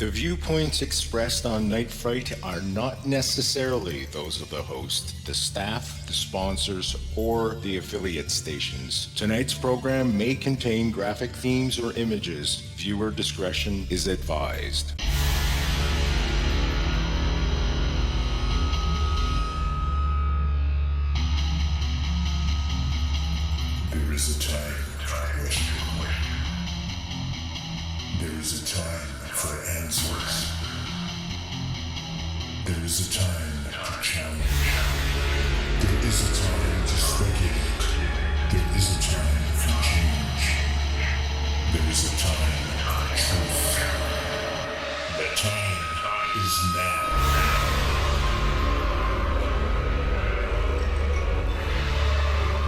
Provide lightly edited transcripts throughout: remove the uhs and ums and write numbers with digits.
The viewpoints expressed on Night Fright are not necessarily those of the host, the staff, the sponsors, or the affiliate stations. Tonight's program may contain graphic themes or images. Viewer discretion is advised. There is a time for question. There is a time for answers. There is a time to challenge. There is a time to speculate. There is a time for change. There is a time for truth. The time is now.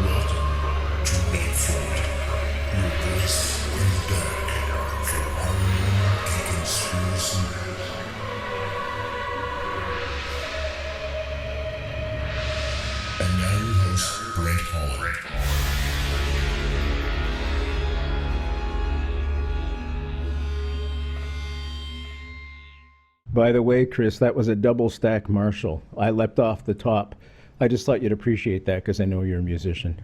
Welcome to Night Fright, your voice in the dark for harmony and conspiracy. And now your host, Brent Holland. By the way, Kris, that was a double stack Marshall. I leapt off the top. I just thought you'd appreciate that because I know you're a musician.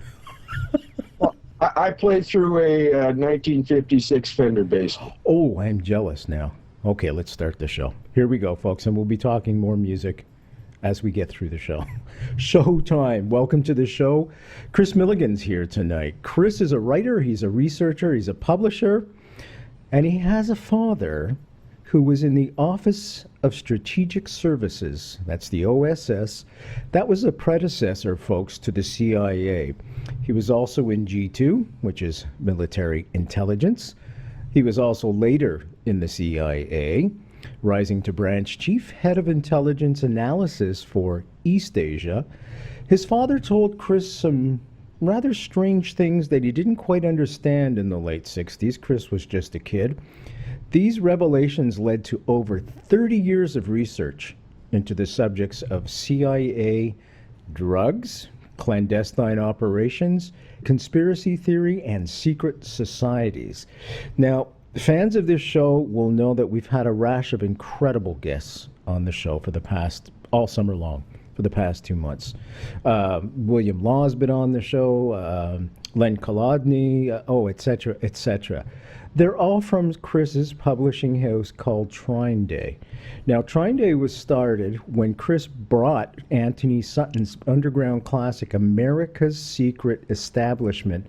Well, I played through a 1956 Fender bass. Oh, I'm jealous now. Okay, let's start the show. Here we go, folks, and we'll be talking more music as we get through the show. Showtime. Welcome to the show. Kris Millegan's here tonight. Kris is a writer, he's a researcher, he's a publisher, and he has a father who was in the Office of Strategic Services. That's the OSS. That was a predecessor, folks, to the CIA. He was also in G2, which is military intelligence. He was also later in the CIA, rising to branch chief head of intelligence analysis for East Asia. His father told Kris some rather strange things that he didn't quite understand in the late 60s. Kris was just a kid. These revelations led to over 30 years of research into the subjects of CIA drugs, clandestine operations, conspiracy theory, and secret societies. Now, fans of this show will know that we've had a rash of incredible guests on the show for the past, all summer long, for the past 2 months. William Law's been on the show, Len Kolodny, etc., etc. They're all from Kris's publishing house called Trine Day. Now, Trine Day was started when Kris brought Anthony Sutton's underground classic, America's Secret Establishment,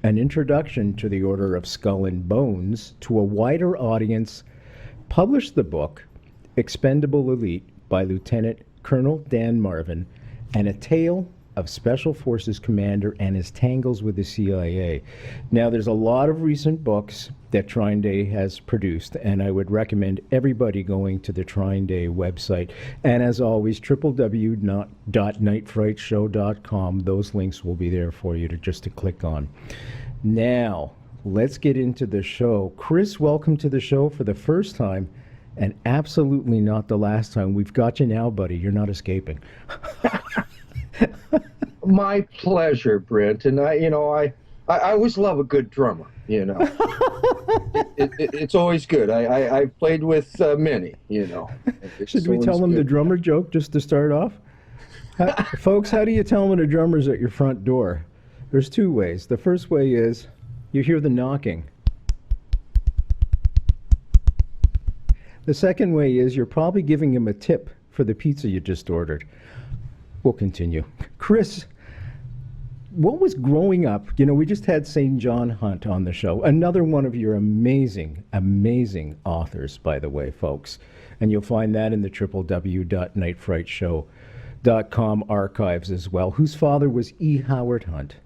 an introduction to the Order of Skull and Bones, to a wider audience, published the book, Expendable Elite, by Lieutenant Colonel Dan Marvin, and a tale of Special Forces commander and his tangles with the CIA. Now, there's a lot of recent books that Trine Day has produced, and I would recommend everybody going to the Trine Day website. And as always, www.nightfrightshow.com. Those links will be there for you to click on. Now, let's get into the show. Kris, welcome to the show for the first time, and absolutely not the last time. We've got you now, buddy. You're not escaping. My pleasure, Brent. And I always love a good drummer. It's always good. I've played with many. Should we tell them the drummer joke just to start off? Folks, how do you tell when a drummer's at your front door? There's two ways. The first way is you hear the knocking. The second way is you're probably giving him a tip for the pizza you just ordered. We'll continue. Kris, what was growing up? We just had St. John Hunt on the show, another one of your amazing, amazing authors, by the way, folks. And you'll find that in the www.nightfrightshow.com archives as well, whose father was E. Howard Hunt.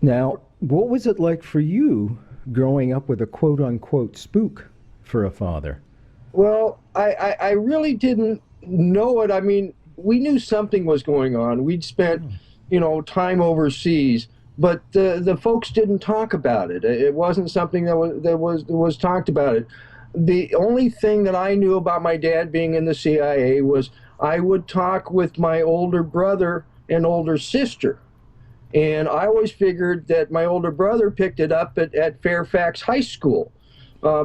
Now, what was it like for you growing up with a quote-unquote spook for a father? Well, I really didn't know it. I mean, we knew something was going on. We'd spent, time overseas, but the folks didn't talk about it. It wasn't something that was talked about it. The only thing that I knew about my dad being in the CIA was I would talk with my older brother and older sister. And I always figured that my older brother picked it up at Fairfax High School.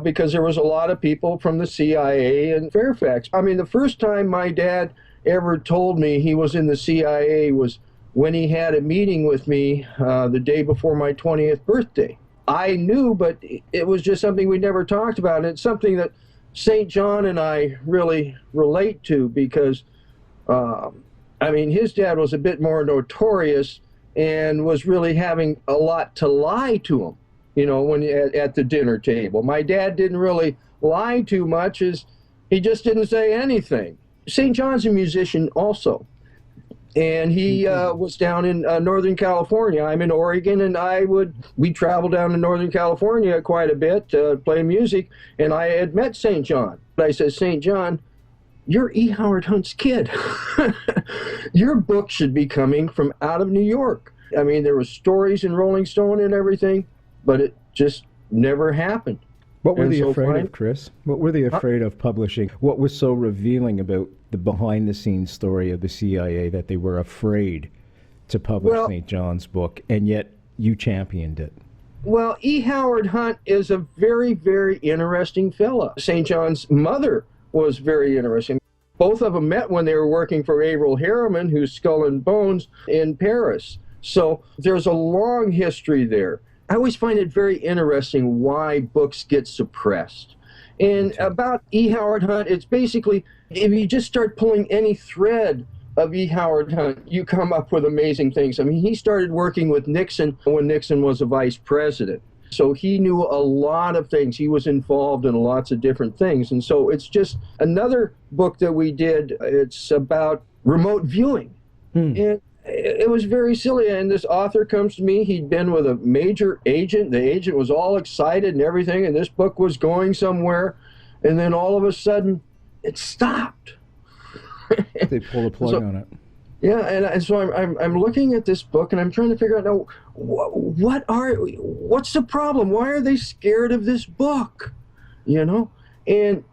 because there was a lot of people from the CIA in Fairfax. I mean, the first time my dad ever told me he was in the CIA was when he had a meeting with me the day before my 20th birthday. I knew, but it was just something we never talked about. And it's something that St. John and I really relate to because, I mean, his dad was a bit more notorious and was really having a lot to lie to him, you know, when at the dinner table. My dad didn't really lie too much, as he just didn't say anything. St. John's a musician also. And he was down in Northern California. I'm in Oregon, and we traveled down to Northern California quite a bit to play music, and I had met St. John. I said, St. John, you're E. Howard Hunt's kid. Your book should be coming from out of New York. I mean, there was stories in Rolling Stone and everything, but it just never happened. What were they afraid of, Kris? What were they afraid of publishing? What was so revealing about the behind-the-scenes story of the CIA that they were afraid to publish St. John's book, and yet you championed it? Well, E. Howard Hunt is a very, very interesting fella. St. John's mother was very interesting. Both of them met when they were working for Averell Harriman, who's Skull and Bones, in Paris. So there's a long history there. I always find it very interesting why books get suppressed. And about E. Howard Hunt, it's basically, if you just start pulling any thread of E. Howard Hunt, you come up with amazing things. I mean, he started working with Nixon when Nixon was a vice president. So he knew a lot of things. He was involved in lots of different things. And so it's just another book that we did. It's about remote viewing. And it was very silly, and this author comes to me. He'd been with a major agent. The agent was all excited and everything, and this book was going somewhere, and then all of a sudden, it stopped. They pulled a plug on it. Yeah, and so I'm looking at this book, and I'm trying to figure out, now, what's the problem? Why are they scared of this book? You know? And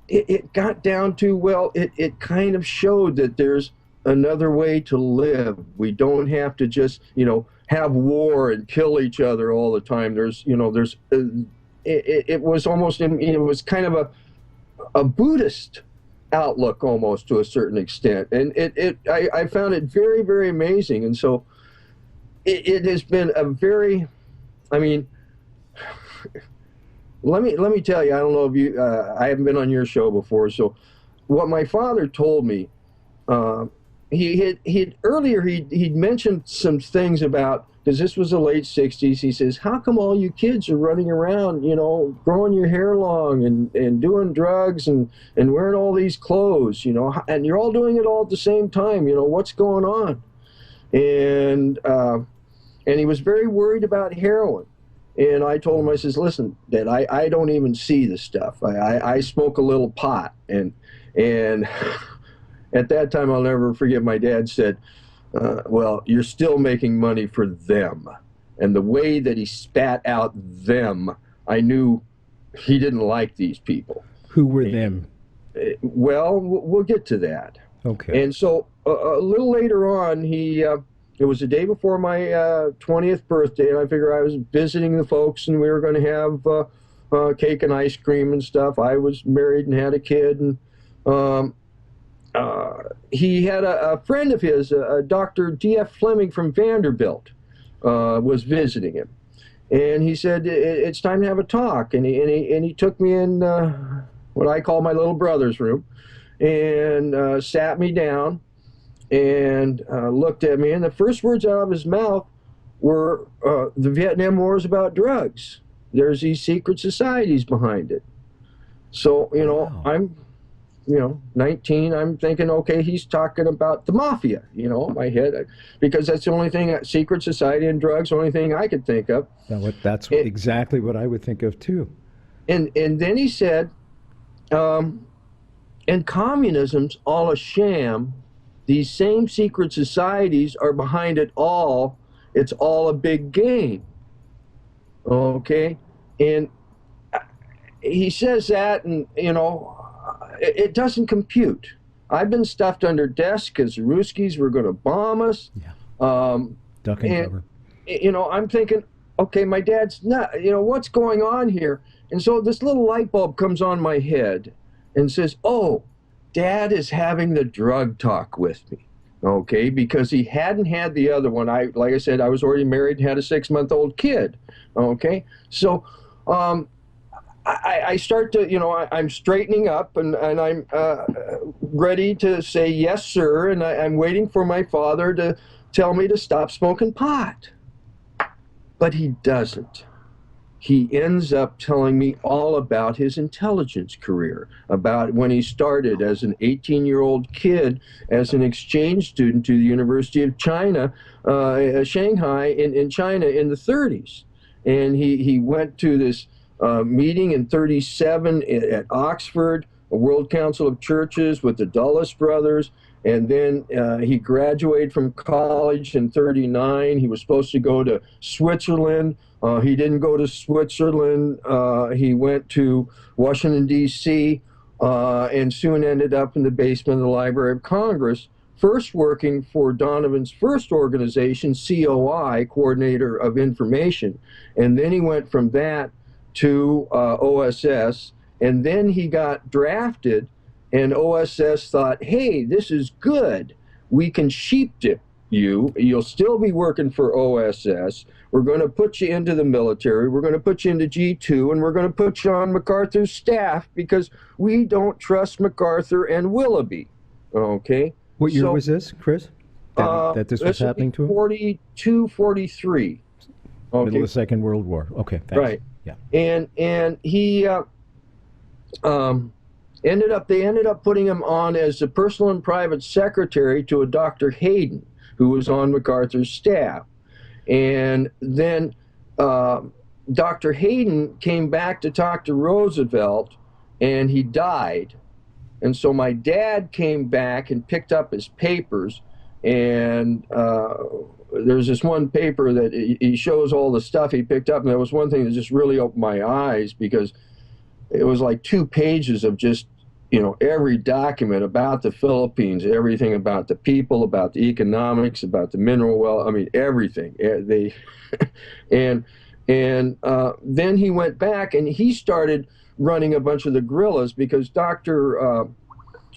it got down to, well, it kind of showed that there's another way to live. We don't have to just, you know, have war and kill each other all the time. There's, you know, it was almost, it was kind of a Buddhist outlook almost to a certain extent. And I found it very, very amazing. And so it has been a very, I mean, let me tell you, I don't know if you, I haven't been on your show before. So what my father told me, he'd mentioned some things about, because this was the late 60s, he says, how come all you kids are running around, you know, growing your hair long and doing drugs and wearing all these clothes, you know, and you're all doing it all at the same time, you know, what's going on? And he was very worried about heroin. And I told him, I says, listen, Dad, I don't even see the stuff. I smoke a little pot. And at that time, I'll never forget, my dad said, well, you're still making money for them. And the way that he spat out them, I knew he didn't like these people. Who were them? Well, we'll get to that. Okay. And so a little later on, it was the day before my 20th birthday, and I figured I was visiting the folks, and we were going to have cake and ice cream and stuff. I was married and had a kid, and he had a friend of his, Dr. D.F. Fleming from Vanderbilt, was visiting him. And he said, it's time to have a talk. And he took me in what I call my little brother's room and sat me down and looked at me. And the first words out of his mouth were, the Vietnam War is about drugs. There's these secret societies behind it. So, you know, wow. I'm 19, I'm thinking, okay, he's talking about the mafia, you know, in my head, because that's the only thing, secret society and drugs, the only thing I could think of. That's exactly what I would think of too. And then he said, and communism's all a sham. These same secret societies are behind it all. It's all a big game. Okay? And he says that, and, you know, it doesn't compute. I've been stuffed under desks because the Ruskies were going to bomb us. Yeah. Duck and cover. You know, I'm thinking, okay, my dad's not, you know, what's going on here? And so this little light bulb comes on my head and says, oh, Dad is having the drug talk with me. Okay, because he hadn't had the other one. Like I said, I was already married and had a 6-month-old kid. Okay, so I start to, I'm straightening up and I'm ready to say yes, sir, and I'm waiting for my father to tell me to stop smoking pot. But he doesn't. He ends up telling me all about his intelligence career, about when he started as an 18-year-old kid as an exchange student to the University of China, Shanghai in China in the 30s. And he went to this meeting in 37 at Oxford, a World Council of Churches with the Dulles brothers. And then he graduated from college in 39. He was supposed to go to Switzerland. He didn't go to Switzerland. He went to Washington, D.C., and soon ended up in the basement of the Library of Congress, first working for Donovan's first organization, COI, Coordinator of Information. And then he went from that to OSS, and then he got drafted, and OSS thought, hey, this is good. We can sheep dip you. You'll still be working for OSS. We're going to put you into the military. We're going to put you into G2, and we're going to put you on MacArthur's staff because we don't trust MacArthur and Willoughby. Okay? What year was this, Kris? That this was happening to him? 42, 43. Okay. Middle of the Second World War. Okay, thanks. Right. Yeah. And he they ended up putting him on as a personal and private secretary to a Dr. Hayden, who was on MacArthur's staff. And then Dr. Hayden came back to talk to Roosevelt, and he died. And so my dad came back and picked up his papers, and there's this one paper that he shows all the stuff he picked up, and there was one thing that just really opened my eyes, because it was like 2 pages of just, every document about the Philippines, everything about the people, about the economics, about the mineral well, everything. And then he went back and he started running a bunch of the guerrillas, because Dr.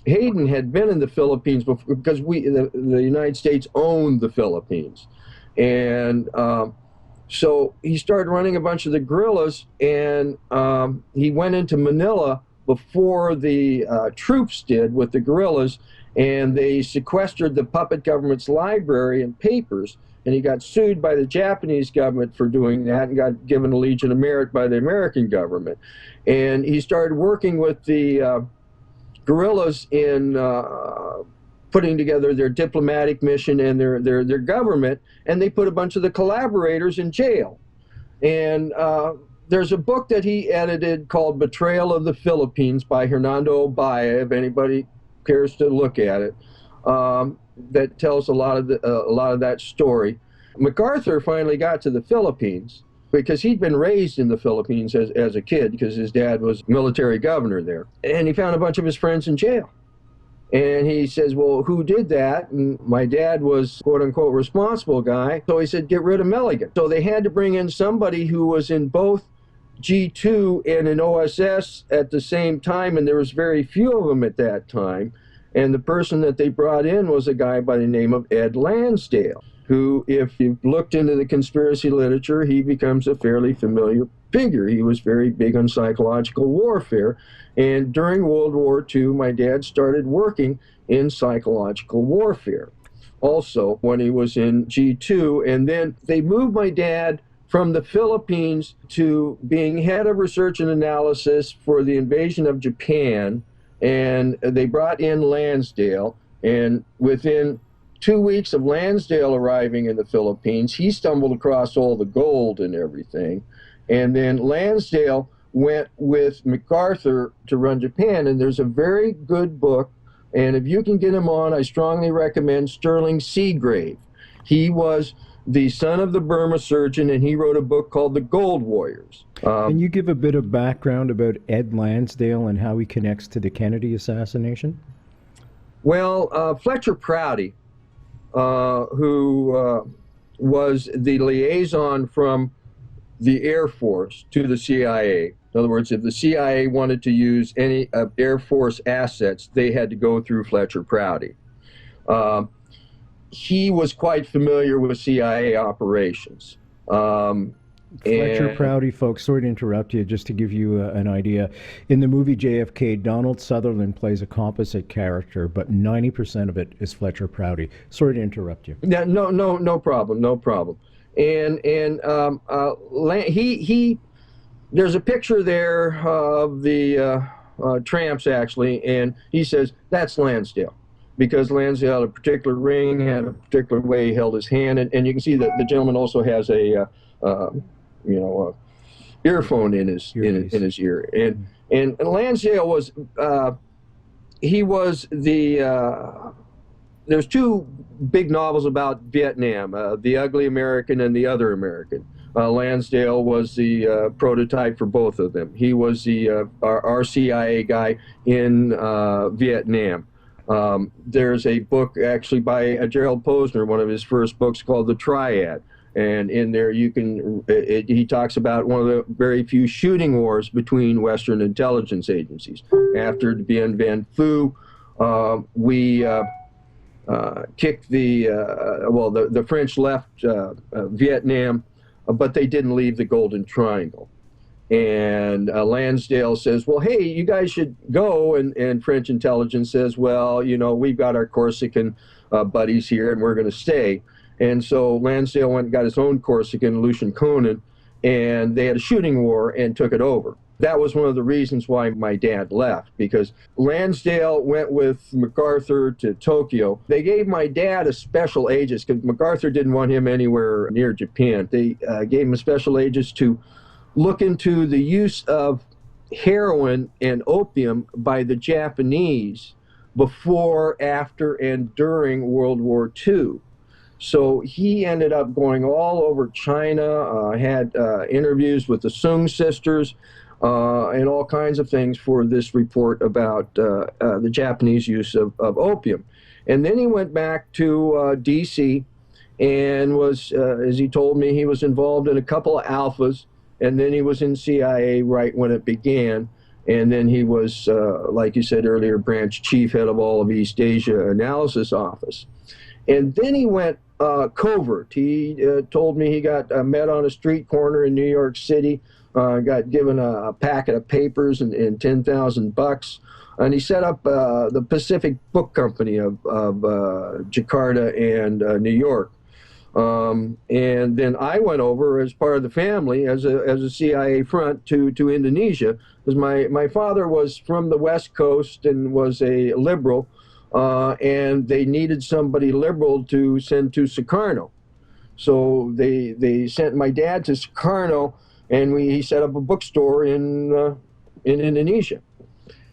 Hayden had been in the Philippines before, because the United States owned the Philippines. And so he started running a bunch of the guerrillas, and he went into Manila before the troops did with the guerrillas, and they sequestered the puppet government's library and papers, and he got sued by the Japanese government for doing that and got given a Legion of Merit by the American government. And he started working with the guerrillas in putting together their diplomatic mission and their government, and they put a bunch of the collaborators in jail. And there's a book that he edited called Betrayal of the Philippines by Hernando Obaya, if anybody cares to look at it, that tells a lot of that story. MacArthur finally got to the Philippines because he'd been raised in the Philippines as a kid, because his dad was military governor there. And he found a bunch of his friends in jail. And he says, well, who did that? And my dad was, quote unquote, responsible guy. So he said, get rid of Millegan. So they had to bring in somebody who was in both G2 and in OSS at the same time, and there was very few of them at that time. And the person that they brought in was a guy by the name of Ed Lansdale, who, if you looked into the conspiracy literature, he becomes a fairly familiar figure. He was very big on psychological warfare. And during World War II, my dad started working in psychological warfare also when he was in G2. And then they moved my dad from the Philippines to being head of research and analysis for the invasion of Japan. And they brought in Lansdale. And within 2 weeks of Lansdale arriving in the Philippines, he stumbled across all the gold and everything. And then Lansdale went with MacArthur to run Japan. And there's a very good book, and if you can get him on, I strongly recommend Sterling Seagrave. He was the son of the Burma surgeon, and he wrote a book called The Gold Warriors. Can you give a bit of background about Ed Lansdale and how he connects to the Kennedy assassination? Well, Fletcher Prouty, who was the liaison from the Air Force to the CIA, In other words, if the CIA wanted to use any Air Force assets, they had to go through Fletcher Prouty. He was quite familiar with CIA operations. Fletcher Prouty, folks, sorry to interrupt you, just to give you an idea. In the movie JFK, Donald Sutherland plays a composite character, but 90% of it is Fletcher Prouty. Sorry to interrupt you. Yeah, no problem, no problem. And there's a picture there of the tramps, actually, and he says, that's Lansdale. Because Lansdale had a particular ring, had a particular way he held his hand, and you can see that the gentleman also has a earphone in his ear. And Lansdale was he was the there's two big novels about Vietnam, The Ugly American and The Other American. Lansdale was the prototype for both of them. He was the our CIA guy in Vietnam. There's a book actually by Gerald Posner, one of his first books, called The Triad. And in there he talks about one of the very few shooting wars between Western intelligence agencies. After Dien Bien Phu, we kicked the French left Vietnam, but they didn't leave the Golden Triangle. And Lansdale says, well, hey, you guys should go. And French intelligence says, well, we've got our Corsican buddies here and we're going to stay. And so Lansdale went and got his own Corsican, Lucian Conan, and they had a shooting war and took it over. That was one of the reasons why my dad left, because Lansdale went with MacArthur to Tokyo. They gave my dad a special aegis, because MacArthur didn't want him anywhere near Japan. They gave him a special aegis to look into the use of heroin and opium by the Japanese before, after, and during World War II. So he ended up going all over China, had interviews with the Sung sisters, and all kinds of things for this report about the Japanese use of opium. And then he went back to D.C. and was, as he told me, he was involved in a couple of alphas, and then he was in CIA right when it began. And then he was, like you said earlier, branch chief, head of all of East Asia Analysis Office. And then he went covert. He told me he got met on a street corner in New York City, got given a packet of papers and $10,000, and he set up the Pacific Book Company of Jakarta and New York. And then I went over as part of the family as a CIA front to Indonesia, because my father was from the West Coast and was a liberal. And they needed somebody liberal to send to Sukarno. So they sent my dad to Sukarno, and he set up a bookstore in Indonesia.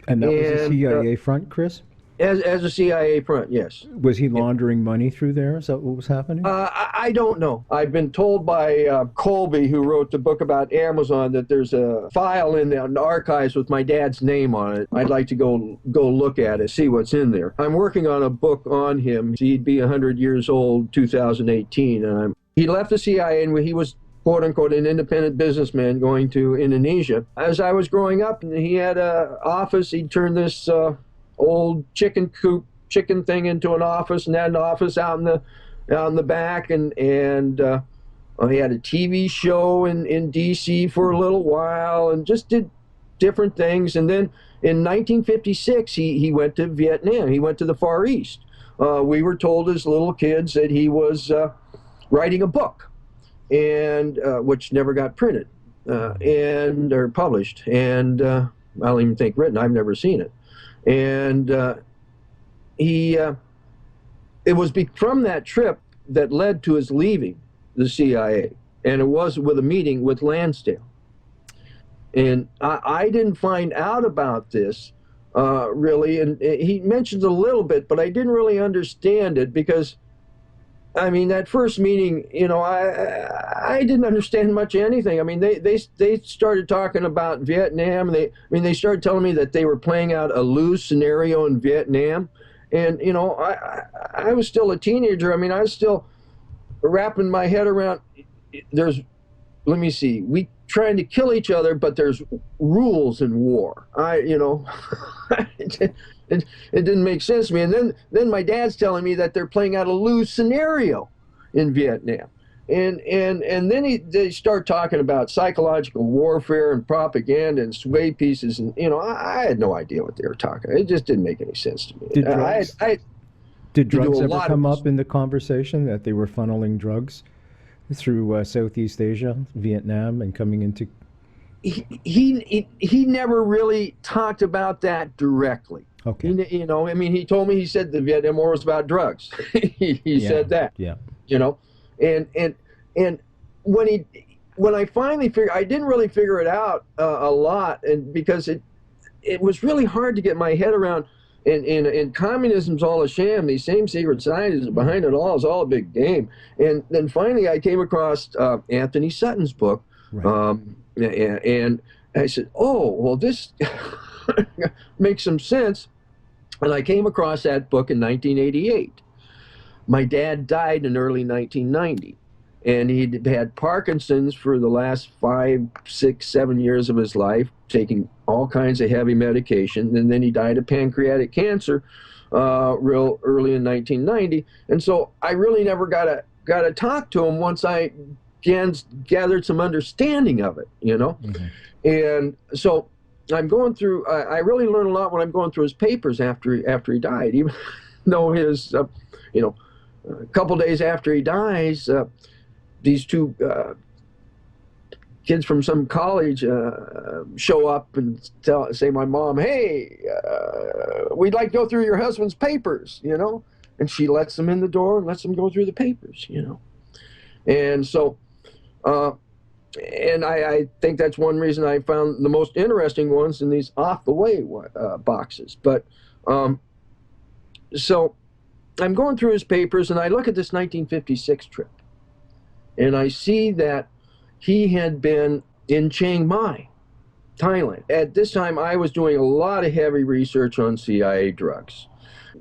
And that was a CIA front, Kris? As a CIA front, yes. Was he laundering money through there? Is that what was happening? I don't know. I've been told by Colby, who wrote the book about Amazon, that there's a file in the archives with my dad's name on it. I'd like to go look at it, see what's in there. I'm working on a book on him. He'd be 100 years old, 2018. And he left the CIA, and he was, quote unquote, an independent businessman going to Indonesia. As I was growing up, he had an office. He turned this old chicken coop thing into an office, and had an office out in the back, and he had a TV show in DC for a little while, and just did different things. And then in 1956 he went to Vietnam. He went to the Far East. We were told as little kids that he was writing a book, and which never got printed or published, and I don't even think written. I've never seen it. And it was from that trip that led to his leaving the CIA, and it was with a meeting with Lansdale. And I didn't find out about this really, and he mentioned a little bit, but I didn't really understand it, because I mean, that first meeting, I didn't understand much of anything. I mean, they started talking about Vietnam. They started telling me that they were playing out a lose scenario in Vietnam. And, I was still a teenager. I was still wrapping my head around, let me see, we trying to kill each other, but there's rules in war. It didn't make sense to me. And then my dad's telling me that they're playing out a lose scenario in Vietnam. And then they start talking about psychological warfare and propaganda and sway pieces. And, I had no idea what they were talking about. It just didn't make any sense to me. Did drugs ever come up in the conversation, that they were funneling drugs through Southeast Asia, Vietnam, and coming into... He never really talked about that directly. Okay. He told me, he said the Vietnam War was about drugs. he said that. Yeah. And when I finally figured, I didn't really figure it out a lot, and because it was really hard to get my head around. And communism's all a sham. These same secret societies behind it all is all a big game. And then finally, I came across Anthony Sutton's book, right. And I said, "Oh, well, this makes some sense." And I came across that book in 1988. My dad died in early 1990, and he'd had Parkinson's for the last 5, 6, 7 years of his life, taking all kinds of heavy medication, and then he died of pancreatic cancer real early in 1990. And so I really never got to talk to him once I gathered some understanding of it, Mm-hmm. And so I'm going through, I really learned a lot when I'm going through his papers after he died, even though his, a couple days after he dies, these two kids from some college show up and say my mom, "Hey, we'd like to go through your husband's papers," and she lets them in the door and lets them go through the papers, and so and I think that's one reason I found the most interesting ones in these off the way boxes. But so I'm going through his papers, and I look at this 1956 trip, and I see that he had been in Chiang Mai, Thailand. At this time, I was doing a lot of heavy research on CIA drugs.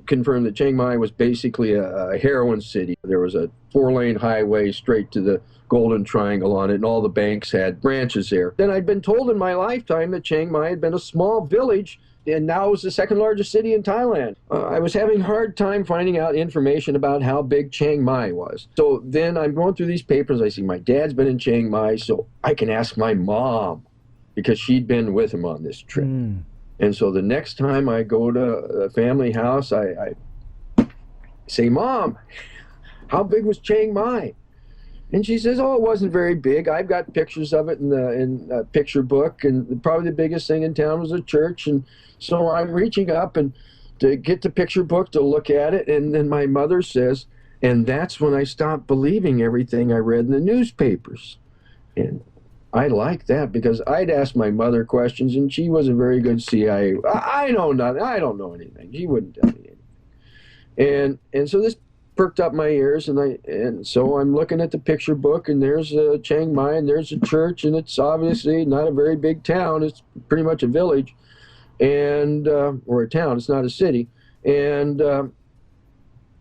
Confirmed that Chiang Mai was basically a heroin city. There was a 4-lane highway straight to the Golden Triangle on it, and all the banks had branches there. Then I'd been told in my lifetime that Chiang Mai had been a small village, and now it was the second largest city in Thailand. I was having a hard time finding out information about how big Chiang Mai was. So then I'm going through these papers. I see my dad's been in Chiang Mai, so I can ask my mom, because she'd been with him on this trip. And so the next time I go to a family house, I say, "Mom, how big was Chiang Mai?" And she says, "Oh, it wasn't very big. I've got pictures of it in a picture book, and probably the biggest thing in town was a church." And so I'm reaching up and to get the picture book to look at it, and then my mother says, "And that's when I stopped believing everything I read in the newspapers." And I like that, because I'd ask my mother questions, and she was a very good CIA. I know nothing. I don't know anything. She wouldn't tell me anything. And so this perked up my ears, and so I'm looking at the picture book, and there's Chiang Mai, and there's a church, and it's obviously not a very big town. It's pretty much a village, and or a town. It's not a city. And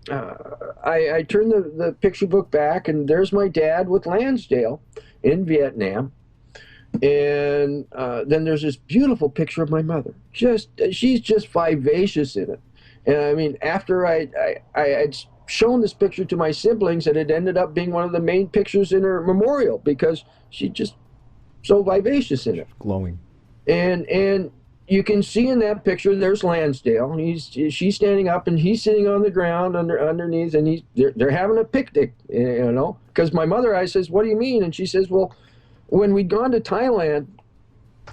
I turn the picture book back, and there's my dad with Lansdale in Vietnam. And then there's this beautiful picture of my mother. She's just vivacious in it. And I mean, after I had shown this picture to my siblings, and it ended up being one of the main pictures in her memorial, because she's just so vivacious in it. Glowing. And you can see in that picture, there's Lansdale. She's standing up, and he's sitting on the ground underneath, and they're having a picnic, Because my mother, I says, "What do you mean?" And she says, "Well, when we'd gone to Thailand,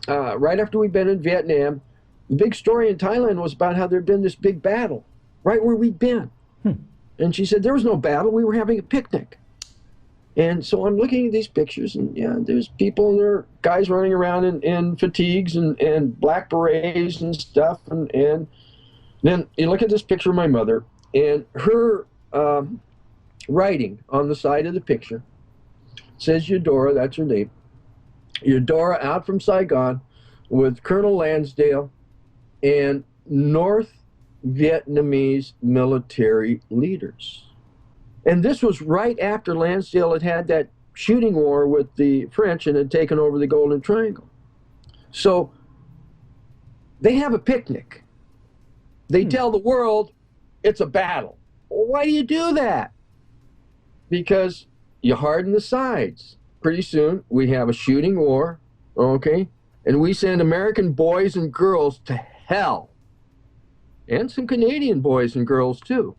right after we'd been in Vietnam, the big story in Thailand was about how there'd been this big battle right where we'd been." And she said, "There was no battle. We were having a picnic." And so I'm looking at these pictures, and there's people, and there are guys running around in fatigues and black berets and stuff. And then you look at this picture of my mother, and her writing on the side of the picture says Eudora, that's her name. Eudora out from Saigon with Colonel Lansdale and North Vietnamese military leaders. And this was right after Lansdale had that shooting war with the French and had taken over the Golden Triangle. So they have a picnic. They tell the world it's a battle. Well, why do you do that? Because you harden the sides. Pretty soon we have a shooting war, okay? And we send American boys and girls to hell. And some Canadian boys and girls too,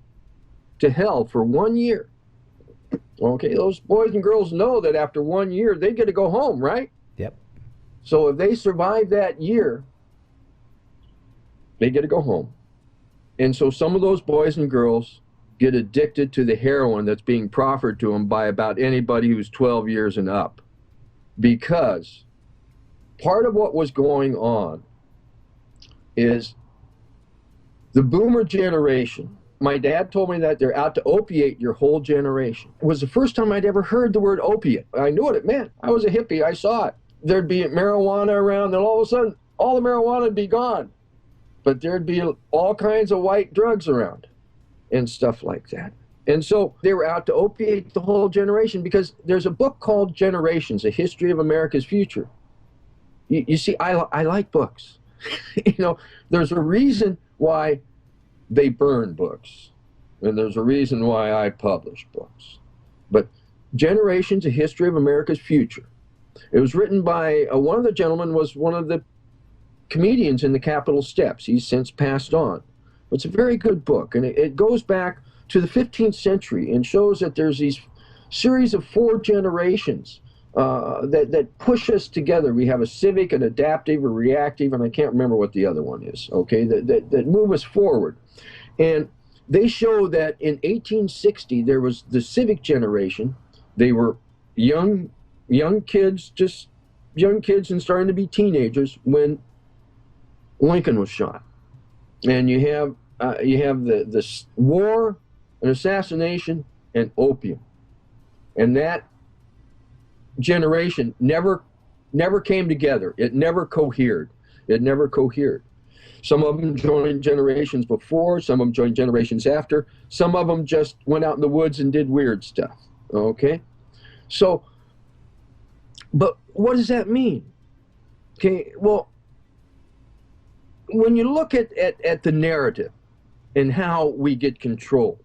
to hell for 1 year. Okay, those boys and girls know that after 1 year, they get to go home, right? Yep. So if they survive that year, they get to go home. And so some of those boys and girls get addicted to the heroin that's being proffered to them by about anybody who's 12 years and up. Because part of what was going on is the boomer generation. My dad told me that they're out to opiate your whole generation. It was the first time I'd ever heard the word opiate. I knew what it meant. I was a hippie. I saw it. There'd be marijuana around, then all of a sudden, all the marijuana would be gone. But there'd be all kinds of white drugs around and stuff like that. And so they were out to opiate the whole generation, because there's a book called Generations, A History of America's Future. You see, I like books. You know, there's a reason why they burn books, and there's a reason why I publish books. But Generations, A History of America's Future. It was written by, one of the gentlemen was one of the comedians in the Capitol Steps. He's since passed on. It's a very good book, and it goes back to the 15th century and shows that there's these series of 4 generations that push us together. We have a civic, an adaptive, a reactive, and I can't remember what the other one is, okay, that move us forward. And they show that in 1860, there was the civic generation. They were young kids, just young kids and starting to be teenagers when Lincoln was shot. And you have the war, an assassination, and opium. And that generation never came together. It never cohered. Some of them joined generations before, some of them joined generations after, some of them just went out in the woods and did weird stuff, okay? So, but what does that mean? Okay, well, when you look at the narrative and how we get controlled,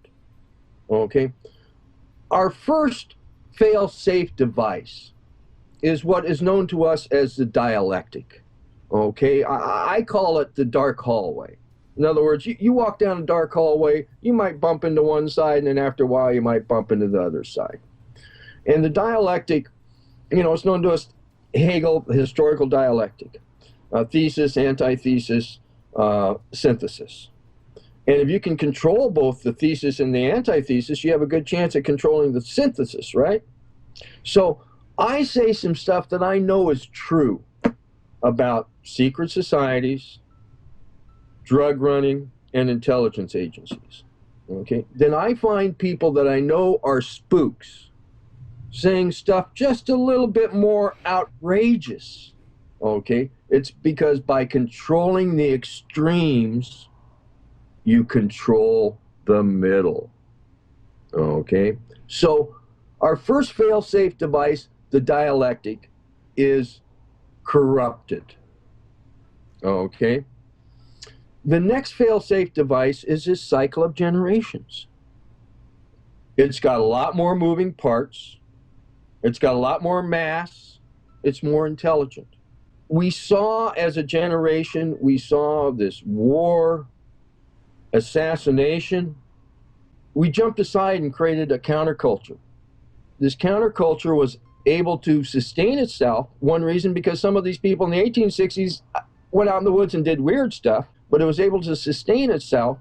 okay, our first fail-safe device is what is known to us as the dialectic. Okay, I call it the dark hallway. In other words, you walk down a dark hallway, you might bump into one side, and then after a while you might bump into the other side. And the dialectic, you know, it's known to us, Hegel, historical dialectic, thesis, antithesis, synthesis. And if you can control both the thesis and the antithesis, you have a good chance at controlling the synthesis, right? So I say some stuff that I know is true about secret societies, drug running, and intelligence agencies, okay? Then I find people that I know are spooks saying stuff just a little bit more outrageous, okay? It's because by controlling the extremes, you control the middle, okay? So our first fail-safe device, the dialectic, is corrupted, okay? The next fail-safe device is this cycle of generations. It's got a lot more moving parts. It's got a lot more mass. It's more intelligent. We saw, as a generation, we saw this war, assassination. We jumped aside and created a counterculture. This counterculture was able to sustain itself. One reason, because some of these people in the 1860s went out in the woods and did weird stuff, but it was able to sustain itself.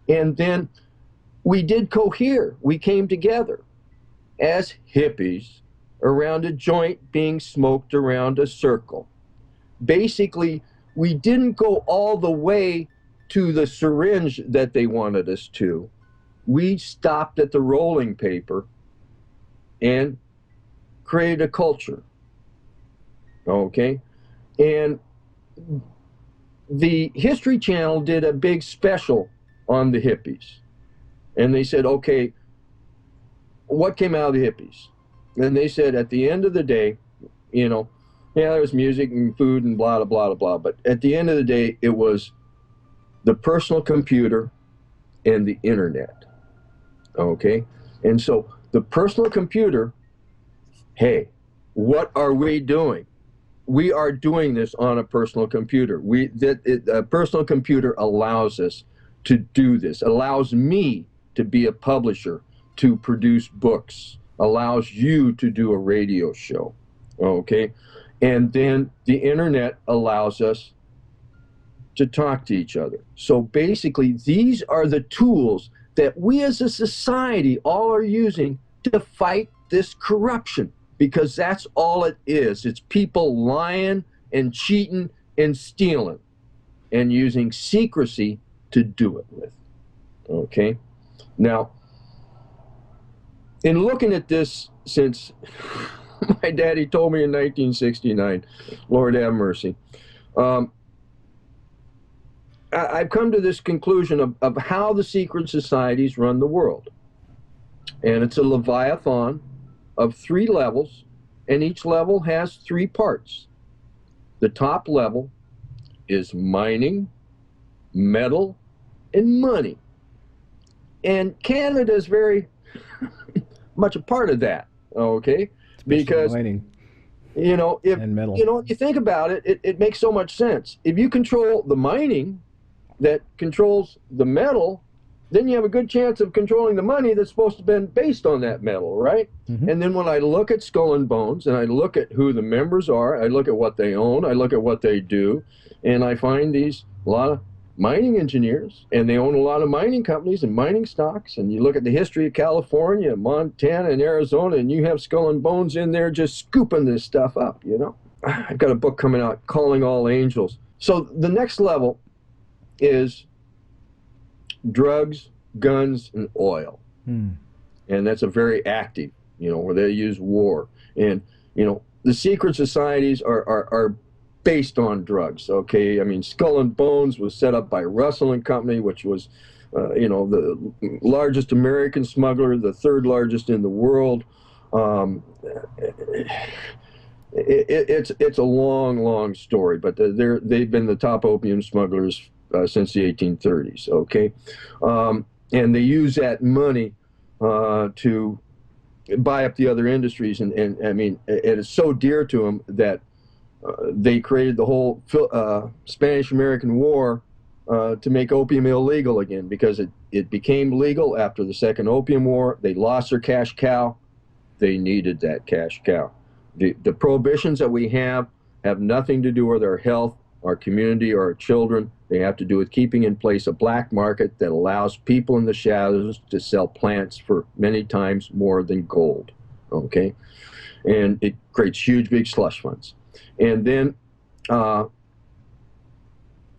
And then we did cohere. We came together as hippies around a joint being smoked around a circle. Basically, we didn't go all the way to the syringe that they wanted us to. We stopped at the rolling paper and created a culture, okay? And the History Channel did a big special on the hippies. And they said, okay, what came out of the hippies? And they said at the end of the day, you know, yeah, there was music and food and blah, blah, blah, blah, but at the end of the day, it was the personal computer and the internet, okay? And so the personal computer, hey, what are we doing? We are doing this on a personal computer. A personal computer allows us to do this, allows me to be a publisher, to produce books, allows you to do a radio show, okay? And then the internet allows us to talk to each other. So basically, these are the tools that we as a society all are using to fight this corruption, because that's all it is. It's people lying and cheating and stealing and using secrecy to do it with, okay? Now, in looking at this since my daddy told me in 1969, Lord have mercy, I've come to this conclusion of how the secret societies run the world. And it's a leviathan of 3 levels, and each level has 3 parts. The top level is mining, metal, and money. And Canada is very much a part of that, okay? Especially because mining. You know, if And metal. you know, you think about it, it makes so much sense. If you control the mining that controls the metal, then you have a good chance of controlling the money that's supposed to be based on that metal, right? Mm-hmm. And then when I look at Skull and Bones, and I look at who the members are, I look at what they own, I look at what they do, and I find a lot of mining engineers, and they own a lot of mining companies and mining stocks. And you look at the history of California, Montana, and Arizona, and you have Skull and Bones in there just scooping this stuff up, you know? I've got a book coming out, Calling All Angels. So the next level is drugs, guns, and oil. And that's a very active, you know, where they use war. And, you know, the secret societies are based on drugs, okay? I mean, Skull and Bones was set up by Russell and Company, which was, you know, the largest American smuggler, the 3rd largest in the world. It's a long, long story, but they've been the top opium smugglers since the 1830s, okay? And they use that money to buy up the other industries, and I mean, it is so dear to them that they created the whole Spanish-American War to make opium illegal again, because it became legal after the Second Opium War. They lost their cash cow. They needed that cash cow. The prohibitions that we have nothing to do with our health, our community, or our children. They have to do with keeping in place a black market that allows people in the shadows to sell plants for many times more than gold, okay? And it creates huge, big slush funds. And then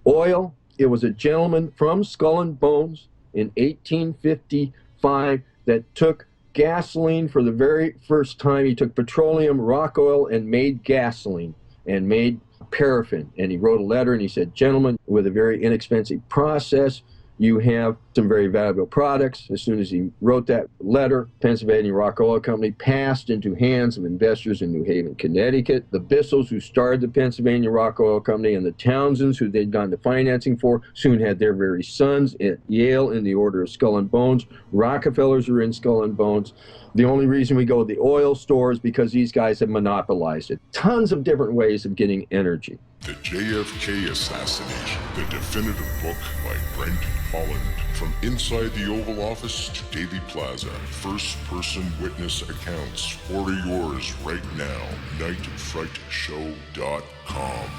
oil, it was a gentleman from Skull and Bones in 1855 that took gasoline for the very first time. He took petroleum, rock oil, and made gasoline and made paraffin. And he wrote a letter and he said, gentlemen, with a very inexpensive process, you have some very valuable products. As soon as he wrote that letter, Pennsylvania Rock Oil Company passed into hands of investors in New Haven, Connecticut. The Bissells, who started the Pennsylvania Rock Oil Company, and the Townsends, who they'd gone to financing for, soon had their very sons at Yale in the Order of Skull and Bones. Rockefellers are in Skull and Bones. The only reason we go to the oil store is because these guys have monopolized it. Tons of different ways of getting energy. The JFK Assassination, the definitive book by Brent Holland. From inside the Oval Office to Daily Plaza, first-person witness accounts. Order yours right now. nightfrightshow.com.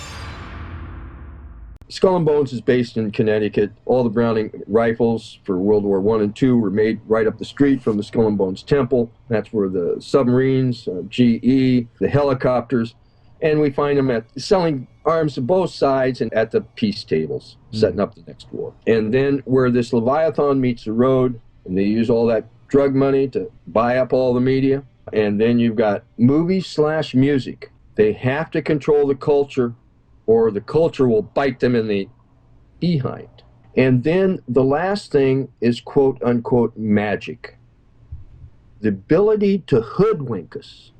Skull and Bones is based in Connecticut. All the Browning rifles for World War I and II were made right up the street from the Skull and Bones Temple. That's where the submarines, GE, the helicopters, and we find them selling arms to both sides and at the peace tables, setting up the next war. And then where this Leviathan meets the road, and they use all that drug money to buy up all the media, and then you've got movies/music. They have to control the culture, or the culture will bite them in the behind. And then the last thing is quote-unquote magic. the ability to hoodwink us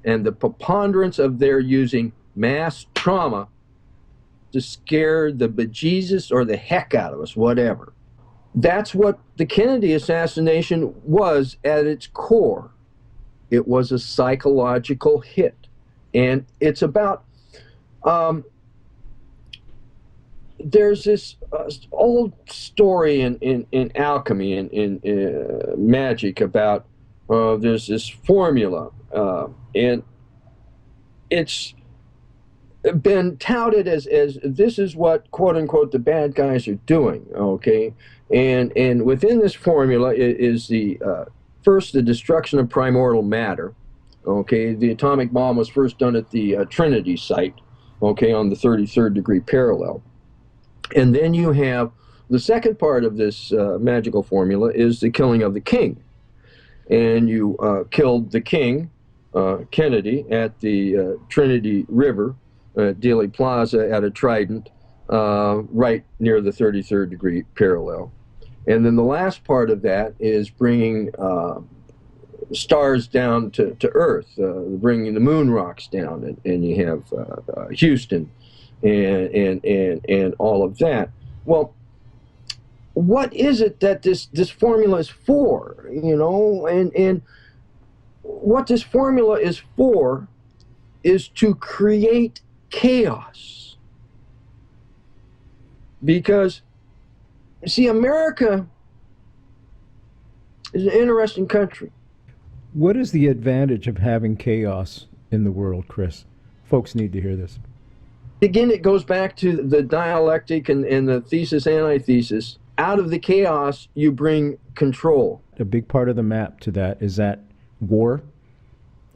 and the preponderance of their using mass trauma to scare the bejesus or the heck out of us, whatever. That's what the Kennedy assassination was at its core. It was a psychological hit. And it's about, there's this old story in alchemy, in magic, about there's this formula, and it's been touted as this is what, quote unquote, the bad guys are doing, okay? And within this formula is the first, the destruction of primordial matter, okay? The atomic bomb was first done at the Trinity site, okay, on the 33rd degree parallel. And then you have the second part of this magical formula is the killing of the king. And you killed the king, Kennedy, at the Trinity River, DEALEY PLAZA at a trident, right near the 33rd degree parallel. And then the last part of that is bringing stars down to Earth, bringing the moon rocks down, and you have Houston and all of that. Well, what is it that this formula is for, you know? And what this formula is for is to create chaos. Because, see, America is an interesting country. What is the advantage of having chaos in the world, Kris? Folks need to hear this. Again, it goes back to the dialectic and the thesis-antithesis. Out of the chaos, you bring control. A big part of the map to that is that war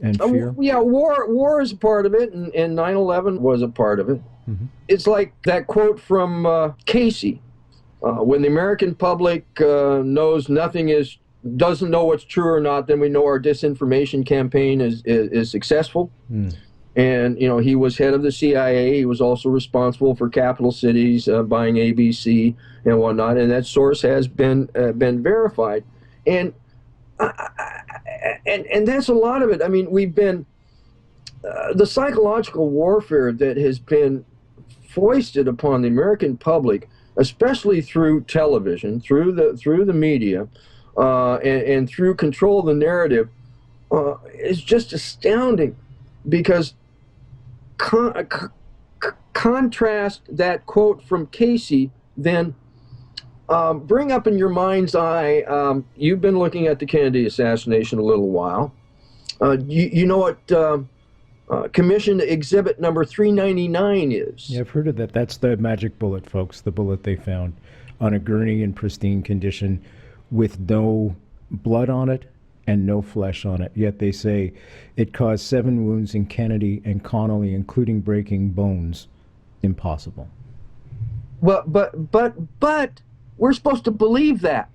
and fear. Yeah, war is a part of it, and 9/11 was a part of it. Mm-hmm. It's like that quote from Casey. When the American public knows nothing doesn't know what's true or not, then we know our disinformation campaign is successful. Mm. And, you know, he was head of the CIA. He was also responsible for capital cities, buying ABC and whatnot. And that source has been verified. And that's a lot of it. I mean, we've been, the psychological warfare that has been foisted upon the American public, especially through television, through the media, and through control of the narrative, is just astounding. Because contrast that quote from Casey, then bring up in your mind's eye, you've been looking at the Kennedy assassination a little while. You know what Commission Exhibit number 399 is? Yeah, I've heard of that. That's the magic bullet, folks, the bullet they found on a gurney in pristine condition with no blood on it and no flesh on it. Yet they say it caused 7 wounds in Kennedy and Connolly, including breaking bones. Impossible. Well, but we're supposed to believe that.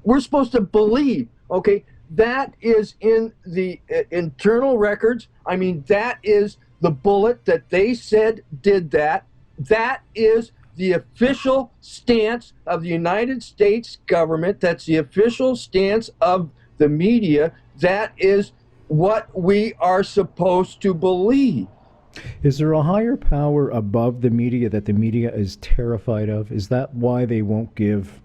We're supposed to believe, okay, that is in the internal records. I mean, that is the bullet that they said did that. That is the official stance of the United States government. That's the official stance of the media. That is what we are supposed to believe. Is there a higher power above the media that the media is terrified of? Is that why they won't give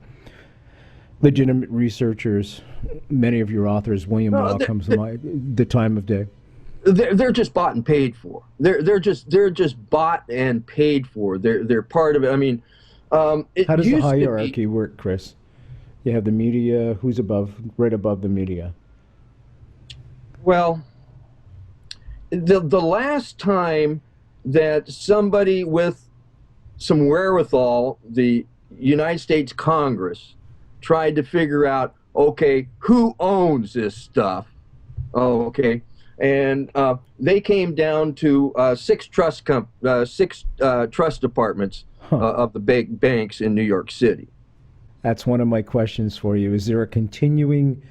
legitimate researchers, many of your authors, William Law comes to mind, the time of day? They're just bought and paid for. They're just bought and paid for. They're part of it. I mean, how does the hierarchy work, Kris? You have the media. Who's above? Right above the media. Well, the last time that somebody with some wherewithal, the United States Congress, tried to figure out, okay, who owns this stuff? Oh, okay. And they came down to 6 trust departments of the big banks in New York City. That's one of my questions for you. Is there a continuing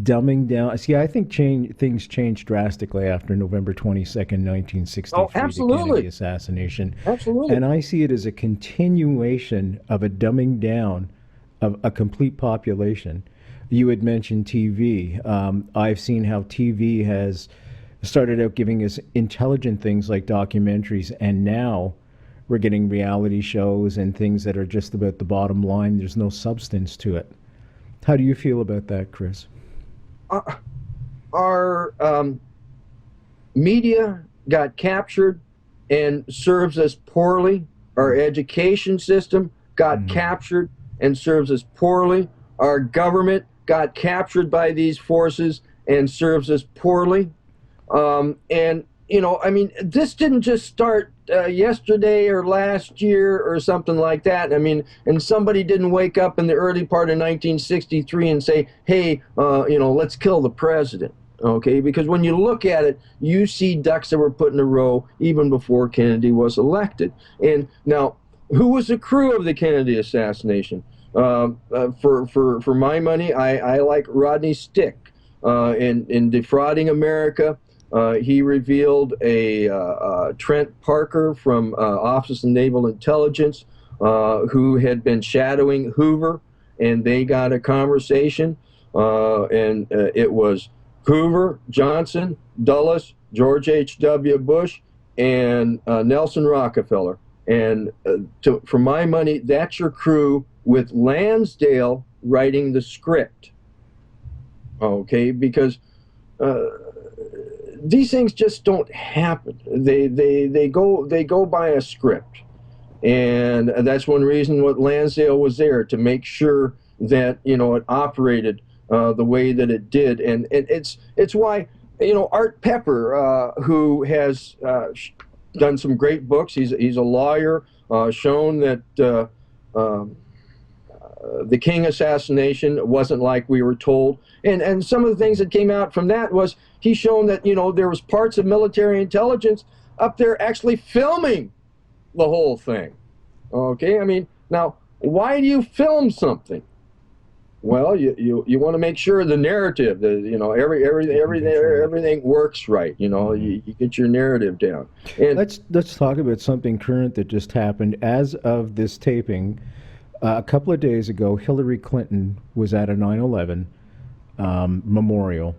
dumbing down? See, I think things changed drastically after November 22nd, 1963, the Kennedy assassination. Absolutely. And I see it as a continuation of a dumbing down of a complete population. You had mentioned TV. I've seen how TV has started out giving us intelligent things like documentaries, and now we're getting reality shows and things that are just about the bottom line. There's no substance to it. How do you feel about that, Kris? Our media got captured and serves us poorly. Our education system got captured and serves us poorly. Our government got captured by these forces and serves us poorly. And, you know, I mean, this didn't just start yesterday or last year or something like that. I mean, and somebody didn't wake up in the early part of 1963 and say, hey, you know, let's kill the president. Okay, because when you look at it, you see ducks that were put in a row even before Kennedy was elected. And now, who was the crew of the Kennedy assassination? For my money, I like Rodney Stick. In defrauding America, he revealed a Trent Parker from Office of Naval Intelligence who had been shadowing Hoover, and they got a conversation, and it was Hoover, Johnson, Dulles, George H.W. Bush, and Nelson Rockefeller. And for my money, that's your crew, with Lansdale writing the script. Okay, because these things just don't happen. They go by a script, and that's one reason what Lansdale was there, to make sure that, you know, it operated the way that it did. And it's why, you know, Art Pepper, who has done some great books, he's a lawyer, shown that the King assassination wasn't like we were told. And some of the things that came out from that was he's shown that, you know, there was parts of military intelligence up there actually filming the whole thing. Okay, I mean, now, why do you film something? Well, you want to make sure the narrative, you know, everything works right. You know, you get your narrative down. And let's talk about something current that just happened. As of this taping, a couple of days ago, Hillary Clinton was at a 9/11 memorial,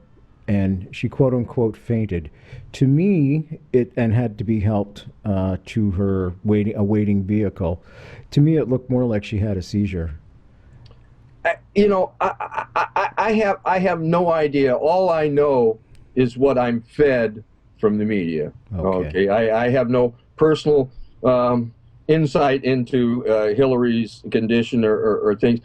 and she quote unquote fainted. To me, and had to be helped to her waiting vehicle. To me, it looked more like she had a seizure. You know, I have no idea. All I know is what I'm fed from the media. Okay, I have no personal insight into Hillary's condition or things.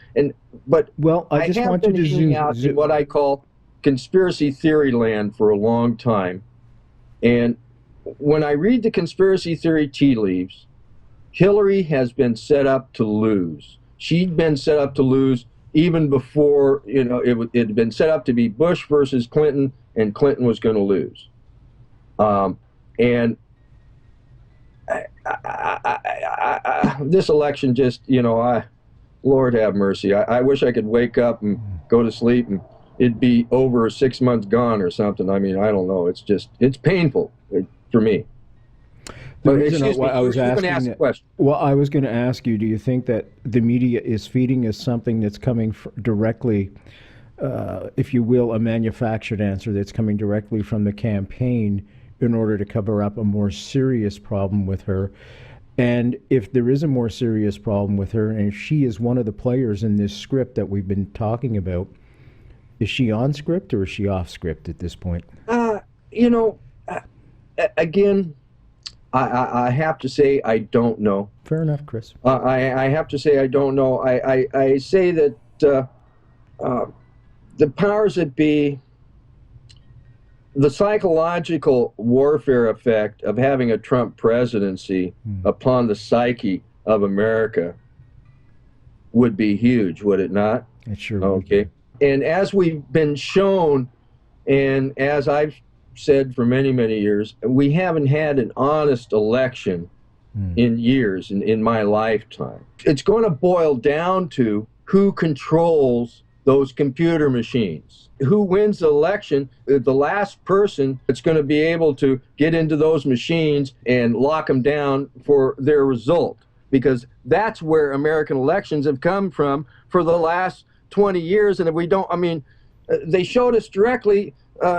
But well, I just want you to zoom out in what I call conspiracy theory land for a long time. And when I read the conspiracy theory tea leaves, Hillary has been set up to lose. She'd been set up to lose even before, you know, it had been set up to be Bush versus Clinton, and Clinton was going to lose. And this election just, you know, Lord have mercy. I wish I could wake up and go to sleep and it'd be over 6 months gone or something. I mean, I don't know. It's just, it's painful for me. But excuse me, I was going to ask a question. Well, I was going to ask you, do you think that the media is feeding us something that's coming directly, if you will, a manufactured answer that's coming directly from the campaign in order to cover up a more serious problem with her? And if there is a more serious problem with her, and if she is one of the players in this script that we've been talking about, is she on script or is she off script at this point? You know, again, I have to say I don't know. Fair enough, Kris. I have to say I don't know. I say that the powers that be, the psychological warfare effect of having a Trump presidency upon the psyche of America would be huge, would it not? It sure would. Okay. And as we've been shown, and as I've said for many, many years, we haven't had an honest election in years, in my lifetime. It's going to boil down to who controls those computer machines. Who wins the election, the last person that's going to be able to get into those machines and lock them down for their result. Because that's where American elections have come from for the last 20 years, and if we don't, I mean, they showed us directly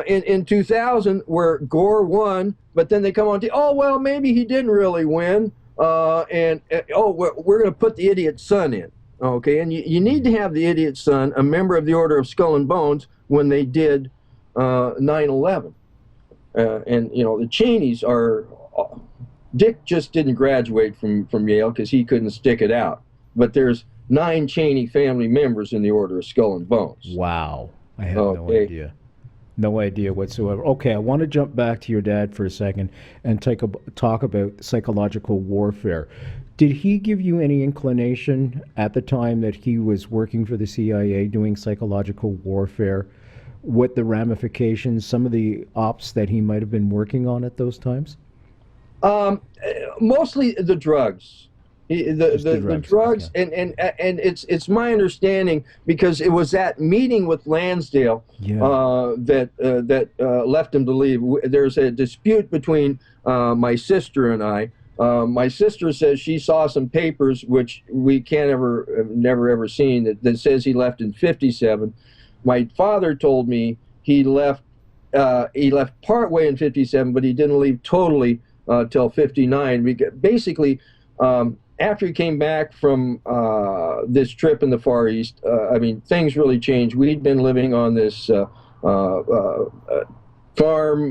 in 2000 where Gore won, but then they come on to, oh, well, maybe he didn't really win, and we're going to put the idiot's son in. Okay, and you need to have the idiot's son, a member of the Order of Skull and Bones, when they did 9/11. And, you know, the Cheneys are, Dick just didn't graduate from Yale because he couldn't stick it out. But there's 9 Cheney family members in the Order of Skull and Bones. Wow. I had no idea. No idea whatsoever. Okay, I want to jump back to your dad for a second and talk about psychological warfare. Did he give you any inclination at the time that he was working for the CIA doing psychological warfare, what the ramifications, some of the ops that he might have been working on at those times? Mostly the drugs. The drugs, okay. and it's my understanding, because it was that meeting with Lansdale that left him to leave. There's a dispute between my sister and I. My sister says she saw some papers which we never ever seen that says he left in '57. My father told me he left partway in '57, but he didn't leave totally till '59. Basically. After he came back from this trip in the Far East, I mean, things really changed. We'd been living on this farm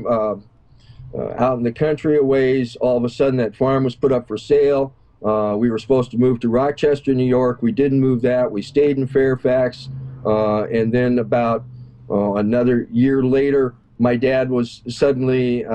out in the country a ways. All of a sudden, that farm was put up for sale. We were supposed to move to Rochester, New York. We didn't move that. We stayed in Fairfax. And then about another year later, my dad was suddenly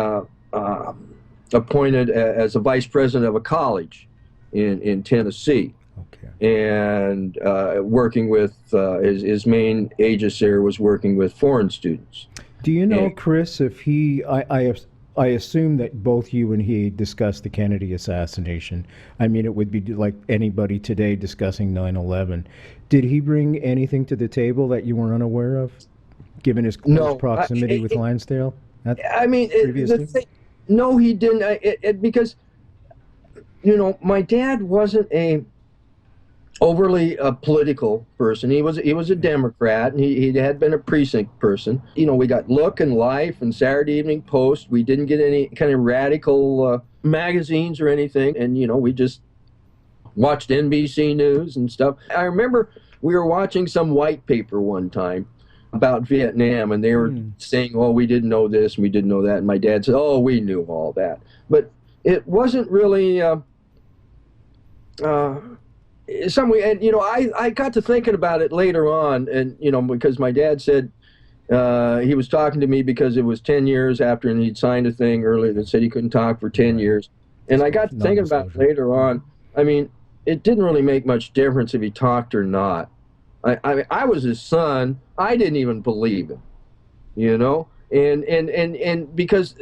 appointed as a vice president of a college in Tennessee. Okay. And working with his main aegis there was working with foreign students. Do you know, Kris, if he, I assume that both you and he discussed the Kennedy assassination. I mean, it would be like anybody today discussing 9/11. Did he bring anything to the table that you were unaware of, given his close proximity with Lansdale? I mean, no, he didn't. Because, you know, my dad wasn't a overly political person. He was a Democrat, and he had been a precinct person. You know, we got Look and Life and Saturday Evening Post. We didn't get any kind of radical magazines or anything, and, you know, we just watched NBC News and stuff. I remember we were watching some white paper one time about Vietnam, and they were saying, oh, we didn't know this and we didn't know that, and my dad said, oh, we knew all that. But it wasn't really some way. And, you know, I got to thinking about it later on, and, you know, because my dad said he was talking to me because it was 10 years after, and he'd signed a thing earlier that said he couldn't talk for 10 years. And I got to thinking about it later on. I mean, it didn't really make much difference if he talked or not. I was his son. I didn't even believe him, you know, and because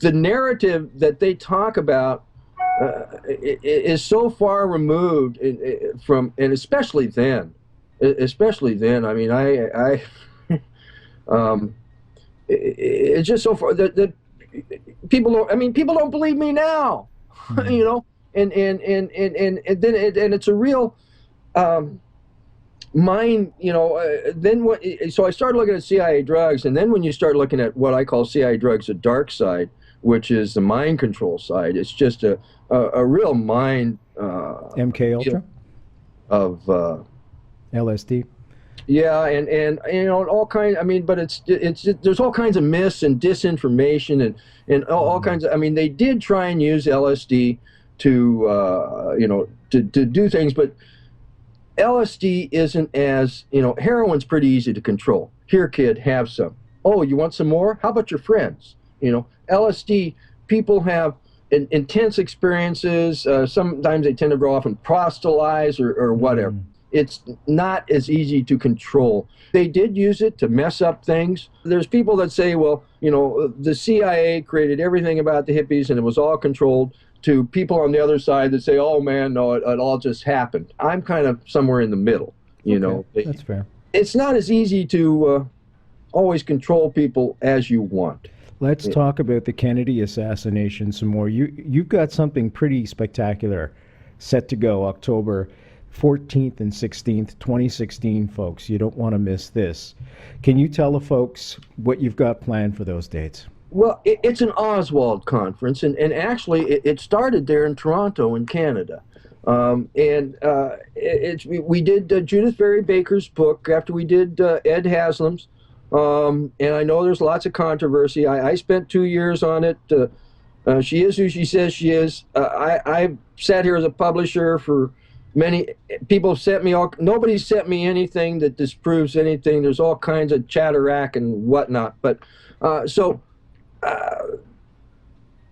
the narrative that they talk about is so far removed from, and especially then. I mean, it's just so far that people don't. I mean, people don't believe me now, you know, and then it's a real. Mine, you know, then what? So I started looking at CIA drugs, and then when you start looking at what I call CIA drugs, the dark side, which is the mind control side, it's just a real mind. MK Ultra. Of LSD. Yeah, and you know, all kinds. I mean, but it's there's all kinds of myths and disinformation and all kinds of. I mean, they did try and use LSD to you know, to do things, but LSD isn't as, you know, heroin's pretty easy to control. Here, kid, have some. Oh, you want some more? How about your friends? You know, LSD, people have intense experiences. Sometimes they tend to go off and proselytize or whatever. It's not as easy to control. They did use it to mess up things. There's people that say, well, you know, the CIA created everything about the hippies and it was all controlled, to people on the other side that say, oh man, no, it all just happened. I'm kind of somewhere in the middle, you know. That's fair. It's not as easy to always control people as you want. Let's talk about the Kennedy assassination some more. You've got something pretty spectacular set to go October 14th and 16th, 2016, folks. You don't want to miss this. Can you tell the folks what you've got planned for those dates? Well, it's an Oswald conference, and actually it started there in Toronto in Canada. We did Judith Barry Baker's book after we did Ed Haslam's, and I know there's lots of controversy. I spent 2 years on it. She is who she says she is. I've sat here as a publisher for many people. Sent me all. Nobody sent me anything that disproves anything. There's all kinds of chatterack and whatnot. But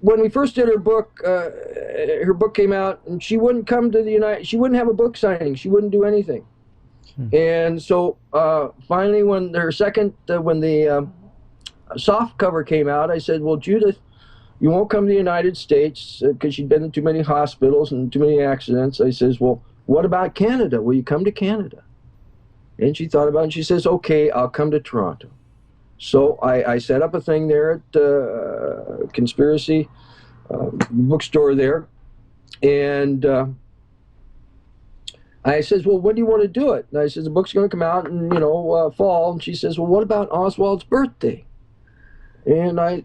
when we first did her book came out, and she wouldn't come to she wouldn't have a book signing. She wouldn't do anything. And so finally, when the soft cover came out, I said, well, Judith, you won't come to the United States because she'd been in too many hospitals and too many accidents. I says, well, what about Canada? Will you come to Canada? And she thought about it, and she says, okay, I'll come to Toronto. So I set up a thing there at Conspiracy bookstore there, and I says, well, when do you want to do it? And I says, the book's going to come out in fall. And she says, well, what about Oswald's birthday? And I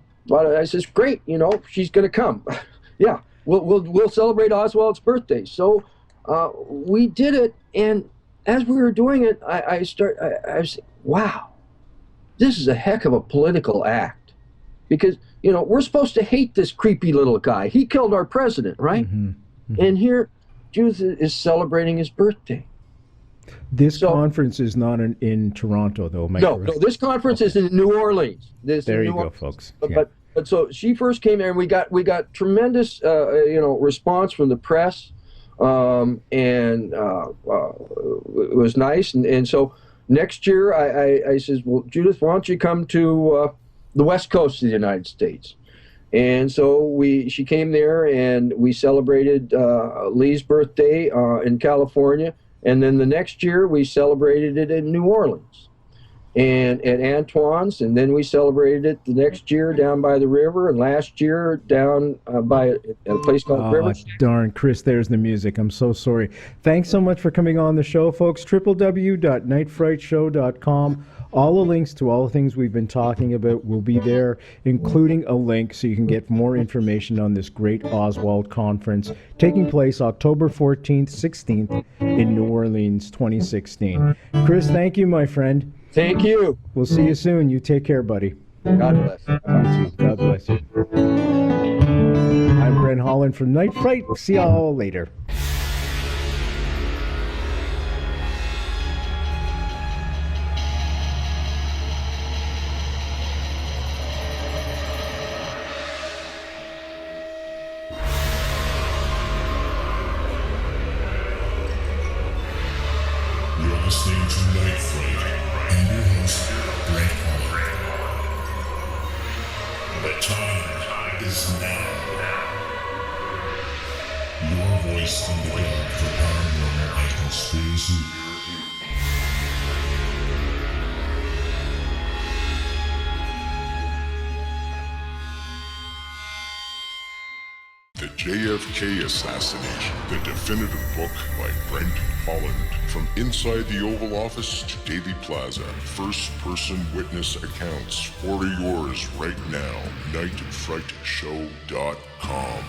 says, great, she's going to come. Yeah, we'll celebrate Oswald's birthday. So we did it, and as we were doing it, I was, wow. This is a heck of a political act, because we're supposed to hate this creepy little guy. He killed our president, right? Mm-hmm. Mm-hmm. And here, Judith is celebrating his birthday. This conference is not in Toronto, though. No, this conference is in New Orleans. There you go, folks. But so she first came there, and we got tremendous response from the press, and it was nice, and so. Next year, I says, well, Judith, why don't you come to the West Coast of the United States? And so she came there, and we celebrated Lee's birthday in California. And then the next year, we celebrated it in New Orleans and at Antoine's. And then we celebrated it the next year down by the river, and last year down by a place called River. Darn, Kris, there's the music. I'm so sorry. Thanks so much for coming on the show, folks. www.nightfrightshow.com. All the links to all the things we've been talking about will be there, including a link so you can get more information on this great Oswald conference taking place October 14th, 16th in New Orleans, 2016. Kris, thank you, my friend. Thank you. We'll see you soon. You take care, buddy. God bless. You too. God bless you. I'm Brent Holland from Night Fright. See y'all later. You're listening to Night Fright and your host, Brent Holland. The time is now. Your voice in the dark for paranormal and conspiracy. The JFK Assassination, the definitive book by Brent Holland. From inside the Oval Office to Davy Plaza, first-person witness accounts. Order yours right now, nightfrightshow.com.